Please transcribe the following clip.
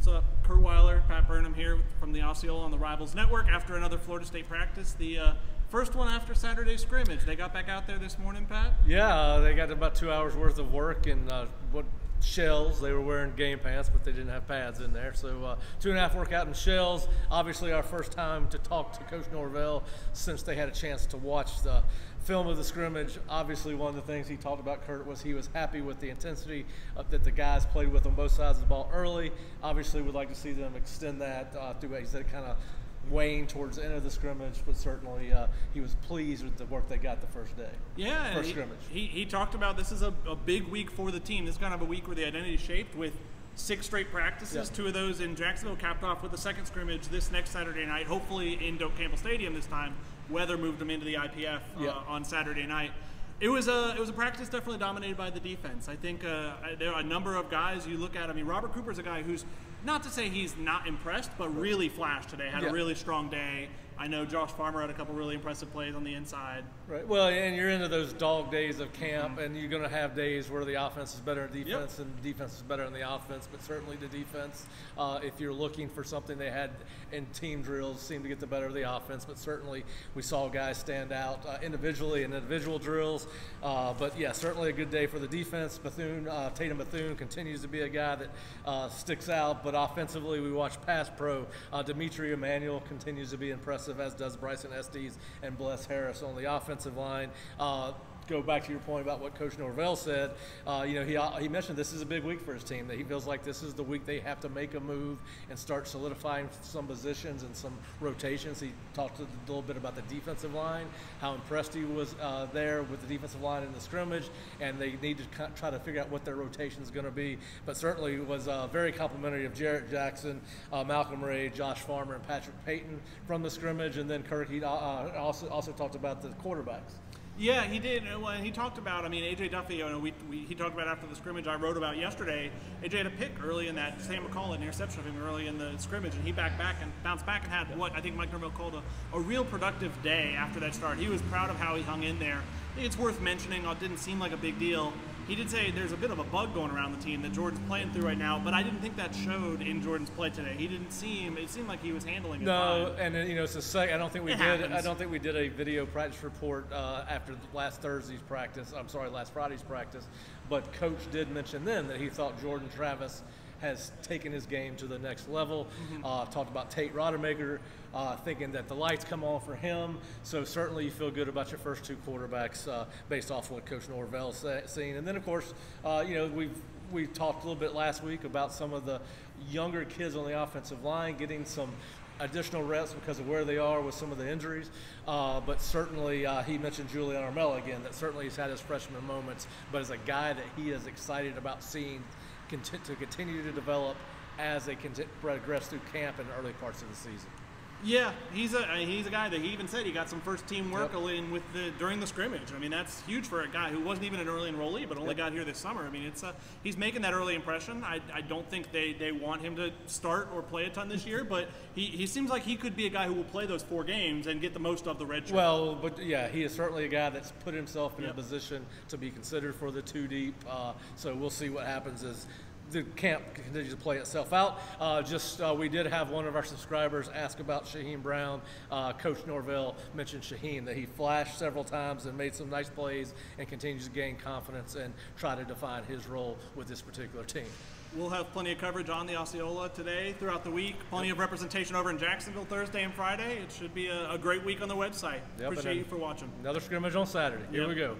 What's up? Curt Weiler, Pat Burnham here from the Osceola on the Rivals Network after another Florida State practice. The first one after Saturday's scrimmage. They got back out there this morning, Pat? Yeah, they got about 2 hours worth of work in shells. They were wearing game pants, but they didn't have pads in there. So 2.5 workout in shells. Obviously our first time to talk to Coach Norvell since they had a chance to watch the film of the scrimmage. Obviously one of the things he talked about, Curt, was he was happy with the intensity that the guys played with on both sides of the ball early. Obviously would like to see them extend that through, he said, kind of wane towards the end of the scrimmage, but certainly he was pleased with the work they got the first day. Yeah, first scrimmage. He talked about this is a big week for the team. This is kind of a week where the identity is shaped with 6 straight practices, 2 of those in Jacksonville, capped off with the second scrimmage this next Saturday night, hopefully in Doak Campbell Stadium this time. Weather moved them into the IPF on Saturday night. It was a practice definitely dominated by the defense. I think there are a number of guys you look at. I mean, Robert Cooper's a guy who's, not to say he's not impressed, but really flashed today. Had a really strong day. I know Josh Farmer had a couple really impressive plays on the inside. Right. Well, and you're into those dog days of camp, and you're going to have days where the offense is better in defense and the defense is better in the offense, but certainly the defense, if you're looking for something they had in team drills, seemed to get the better of the offense, but certainly we saw guys stand out individually in individual drills. But yeah, certainly a good day for the defense. Tatum Bethune continues to be a guy that sticks out, but offensively we watch pass pro. Dimitri Emmanuel continues to be impressive, as does Bryson Estes and Bless Harris on the offensive line. Go back to your point about what Coach Norvell said. He mentioned this is a big week for his team, that he feels like this is the week they have to make a move and start solidifying some positions and some rotations. He talked a little bit about the defensive line, how impressed he was there with the defensive line in the scrimmage, and they need to try to figure out what their rotation is going to be. But certainly was very complimentary of Jarrett Jackson, Malcolm Ray, Josh Farmer, and Patrick Payton from the scrimmage. And then Curt, he also talked about the quarterbacks. Yeah, he did. When he talked about, I mean, A.J. Duffy, he talked about after the scrimmage I wrote about yesterday. A.J. had a pick early in that, Sam McCall, an interception of him early in the scrimmage, and he bounced back and had what I think Mike Norvell called a real productive day after that start. He was proud of how he hung in there. I think it's worth mentioning, it didn't seem like a big deal. He did say there's a bit of a bug going around the team that Jordan's playing through right now, but I didn't think that showed in Jordan's play today. It seemed like he was handling it fine. And it's a second. I don't think we did a video practice report after last Friday's practice, but Coach did mention then that he thought Jordan Travis has taken his game to the next level. Talked about Tate Rodemaker, thinking that the lights come on for him. So certainly you feel good about your first 2 quarterbacks based off what Coach Norvell's seen. And then of course, we talked a little bit last week about some of the younger kids on the offensive line getting some additional reps because of where they are with some of the injuries. But certainly he mentioned Julian Armella again, that certainly he's had his freshman moments, but as a guy that he is excited about seeing to continue to develop as they progress through camp in the early parts of the season. Yeah, he's a guy that he even said he got some first team work in during the scrimmage. I mean, that's huge for a guy who wasn't even an early enrollee, but only got here this summer. I mean, he's making that early impression. I don't think they want him to start or play a ton this year, but he seems like he could be a guy who will play those 4 games and get the most of the red shirt. Well, but yeah, he is certainly a guy that's put himself in a position to be considered for the 2 deep. So we'll see what happens as the camp continues to play itself out. We did have one of our subscribers ask about Shaheen Brown. Coach Norvell mentioned Shaheen, that he flashed several times and made some nice plays and continues to gain confidence and try to define his role with this particular team. We'll have plenty of coverage on the Osceola today, throughout the week. Plenty of representation over in Jacksonville Thursday and Friday. It should be a great week on the website. Appreciate you for watching. Another scrimmage on Saturday. Here we go.